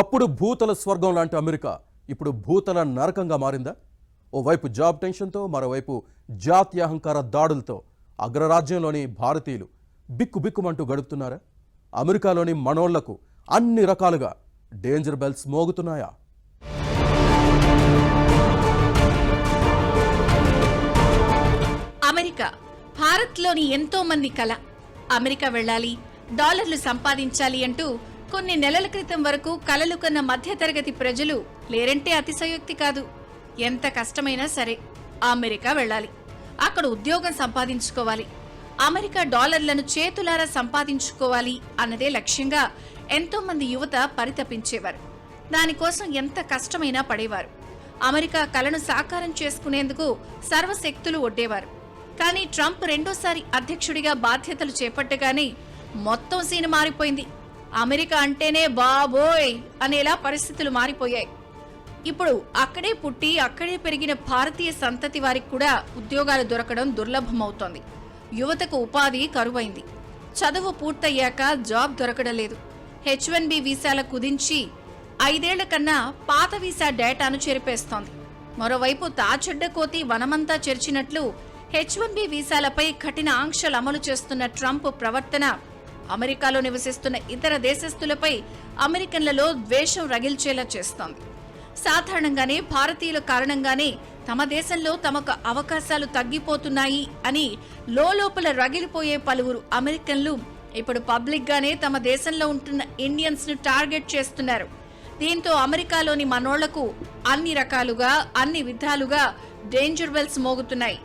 అప్పుడు భూతల స్వర్గం లాంటి అమెరికా ఇప్పుడు భూతల నరకంగా మారిందా? ఓవైపు జాబ్ టెన్షన్తో, మరోవైపు జాత్యహంకార దాడులతో అగ్రరాజ్యంలోని భారతీయులు బిక్కుబిక్కుమంటూ గడుపుతున్నారా? అమెరికాలోని మనోళ్లకు అన్ని రకాలుగా డేంజర్ బెల్స్ మోగుతున్నాయా? అమెరికా భారత్లోని ఎంతో మంది కల. అమెరికా వెళ్ళాలి, డాలర్లు సంపాదించాలి అంటూ కొన్ని నెలల క్రితం వరకు కలలు కన్న మధ్యతరగతి ప్రజలు లేరంటే అతిశయోక్తి కాదు. ఎంత కష్టమైనా సరే అమెరికా వెళ్ళాలి, అక్కడ ఉద్యోగం సంపాదించుకోవాలి, అమెరికా డాలర్లను చేతులారా సంపాదించుకోవాలి అన్నదే లక్ష్యంగా ఎంతో మంది యువత పరితపించేవారు. దానికోసం ఎంత కష్టమైనా పడేవారు. అమెరికా కలను సాకారం చేసుకునేందుకు సర్వశక్తులు ఒడ్డేవారు. కానీ ట్రంప్ రెండోసారి అధ్యక్షుడిగా బాధ్యతలు చేపట్టగానే మొత్తం సీన్ మారిపోయింది. అమెరికా అంటేనే బాబోయ్ అనేలా పరిస్థితులు మారిపోయాయి. ఇప్పుడు అక్కడే పుట్టి అక్కడే పెరిగిన భారతీయ సంతతి వారికి కూడా ఉద్యోగాలు దొరకడం దుర్లభమవుతోంది. యువతకు ఉపాధి కరువైంది. చదువు పూర్తయ్యాక జాబ్ దొరకడం లేదు. H1B వీసాల కుదించి 5 ఏళ్ల కన్నా పాత వీసా డేటాను చెరిపేస్తోంది. మరోవైపు తాచెడ్డ కోతి వనమంతా చెరిచినట్లు H1B వీసాలపై కఠిన ఆంక్షలు అమలు చేస్తున్న ట్రంప్ ప్రవర్తన అమెరికాలో నివసిస్తున్న ఇతర దేశస్థులపై అమెరికన్లలో ద్వేషం రగిల్చేలా చేస్తోంది. సాధారణంగానే భారతీయుల కారణంగానే తమ దేశంలో తమకు అవకాశాలు తగ్గిపోతున్నాయి అని లోపల రగిలిపోయే పలువురు అమెరికన్లు ఇప్పుడు పబ్లిక్ గానే తమ దేశంలో ఉంటున్న ఇండియన్స్ ను టార్గెట్ చేస్తున్నారు. దీంతో అమెరికాలోని మనోళ్లకు అన్ని రకాలుగా అన్ని విధాలుగా డేంజర్ బెల్స్ మోగుతున్నాయి.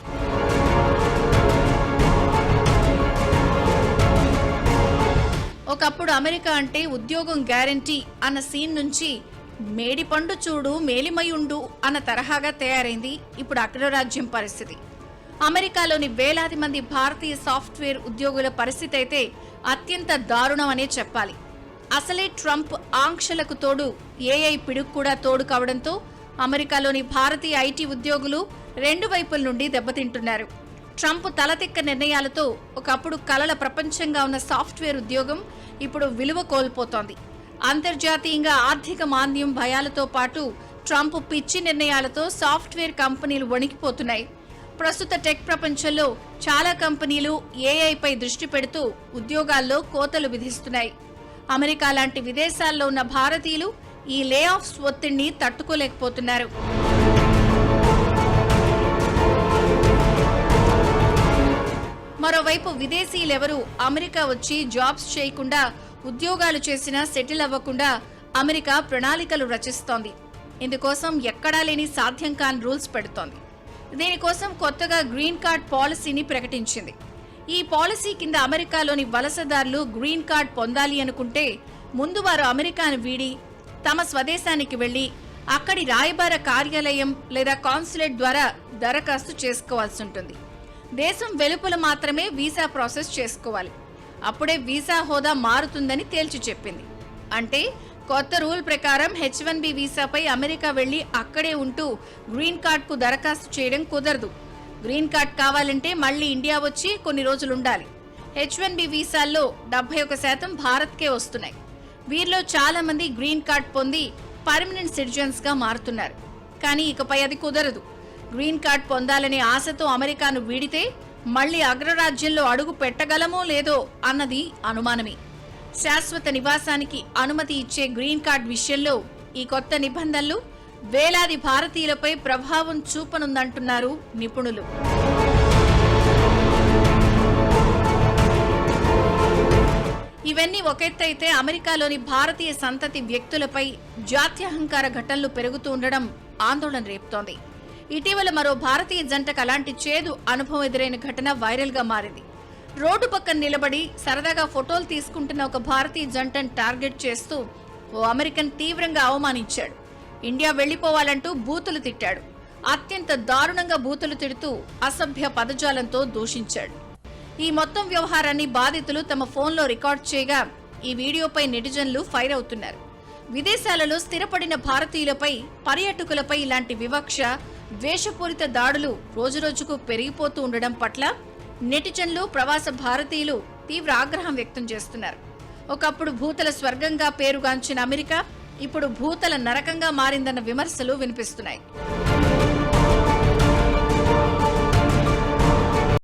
ఒకప్పుడు అమెరికా అంటే ఉద్యోగం గ్యారంటీ అన్న సీన్ నుంచి మేడిపండు చూడు మేలిమయుండు అన్న తరహాగా తయారైంది ఇప్పుడు అగ్రరాజ్యం పరిస్థితి. అమెరికాలోని వేలాది మంది భారతీయ సాఫ్ట్వేర్ ఉద్యోగుల పరిస్థితి అయితే అత్యంత దారుణం అనే చెప్పాలి. అసలే ట్రంప్ ఆంక్షలకు తోడు ఏఐ పిడుగు కూడా తోడు కావడంతో అమెరికాలోని భారతీయ ఐటీ ఉద్యోగులు రెండు వైపుల నుండి దెబ్బతింటున్నారు. ట్రంప్ తలతిక్క నిర్ణయాలతో ఒకప్పుడు కలల ప్రపంచంగా ఉన్న సాఫ్ట్వేర్ ఉద్యోగం ఇప్పుడు విలువ కోల్పోతోంది. అంతర్జాతీయంగా ఆర్థిక మాంద్యం భయాలతో పాటు ట్రంప్ పిచ్చి నిర్ణయాలతో సాఫ్ట్వేర్ కంపెనీలు వణికిపోతున్నాయి. ప్రస్తుత టెక్ ప్రపంచంలో చాలా కంపెనీలు ఏఐపై దృష్టి పెడుతూ ఉద్యోగాల్లో కోతలు విధిస్తున్నాయి. అమెరికా లాంటి విదేశాల్లో ఉన్న భారతీయులు ఈ లే ఆఫ్స్ ఒత్తిడిని తట్టుకోలేకపోతున్నారు. మరోవైపు విదేశీయులెవరూ అమెరికా వచ్చి జాబ్స్ చేయకుండా, ఉద్యోగాలు చేసినా సెటిల్ అవ్వకుండా అమెరికా ప్రణాళికలు రచిస్తోంది. ఇందుకోసం ఎక్కడా లేని సాధ్యం కాని రూల్స్ పెడుతోంది. దీనికోసం కొత్తగా గ్రీన్ కార్డ్ పాలసీని ప్రకటించింది. ఈ పాలసీ కింద అమెరికాలోని వలసదారులు గ్రీన్ కార్డ్ పొందాలి అనుకుంటే ముందు వారు అమెరికాను వీడి తమ స్వదేశానికి వెళ్లి అక్కడి రాయబార కార్యాలయం లేదా కాన్సులేట్ ద్వారా దరఖాస్తు చేసుకోవాల్సి ఉంటుంది. దేశం వెలుపల మాత్రమే వీసా ప్రాసెస్ చేసుకోవాలి. అప్పుడే వీసా హోదా మారుతుందని తేల్చి చెప్పింది. అంటే కొత్త రూల్ ప్రకారం H1B వీసాపై అమెరికా వెళ్లి అక్కడే ఉంటూ గ్రీన్ కార్డ్ కు దరఖాస్తు చేయడం కుదరదు. గ్రీన్ కార్డ్ కావాలంటే మళ్లీ ఇండియా వచ్చి కొన్ని రోజులుండాలి. H1B వీసాల్లో 71% భారత్కే వస్తున్నాయి. వీరిలో చాలా మంది గ్రీన్ కార్డ్ పొంది పర్మనెంట్ సిటిజన్స్ గా మారుతున్నారు. కానీ ఇకపై అది కుదరదు. గ్రీన్ కార్డ్ పొందాలనే ఆశతో అమెరికాను వీడితే మళ్లీ అగ్రరాజ్యంలో అడుగు పెట్టగలమో లేదో అన్నది అనుమానమే. శాశ్వత నివాసానికి అనుమతి ఇచ్చే గ్రీన్ కార్డ్ విషయంలో ఈ కొత్త నిబంధనలు వేలాది భారతీయులపై ప్రభావం చూపనుందంటున్నారు నిపుణులు. ఇవన్నీ ఒకెత్తైతే అమెరికాలోని భారతీయ సంతతి వ్యక్తులపై జాత్యహంకార ఘటనలు పెరుగుతూ ఉండడం ఆందోళన రేపుతోంది. ఇటీవల మరో భారతీయ జంటకు అలాంటి చేదు అనుభవం ఎదురైన ఘటన వైరల్ గా మారింది. రోడ్డు పక్కన నిలబడి సరదాగా ఫోటోలు తీసుకుంటున్న ఒక భారతీయ జంటను టార్గెట్ చేస్తూ ఓ అమెరికన్ తీవ్రంగా అవమానించాడు. ఇండియా వెళ్లిపోవాలంటూ బూతులు తిట్టాడు. అత్యంత దారుణంగా బూతులు తిడుతూ అసభ్య పదజాలంతో దూషించాడు. ఈ మొత్తం వ్యవహారాన్ని బాధితులు తమ ఫోన్లో రికార్డ్ చేయగా ఈ వీడియోపై నెటిజన్లు ఫైర్ అవుతున్నారు. విదేశాలలో స్థిరపడిన భారతీయులపై, పర్యాటకులపై ఇలాంటి వివక్ష, ద్వేషపూరిత దాడులు రోజురోజుకు పెరిగిపోతూ ఉండడం పట్ల నెటిజన్లు, ప్రవాస భారతీయులు తీవ్ర ఆగ్రహం వ్యక్తం చేస్తున్నారు. ఒకప్పుడు భూతల స్వర్గంగా పేరుగాంచిన అమెరికా ఇప్పుడు భూతల నరకంగా మారిందన్న విమర్శలు వినిపిస్తున్నాయి.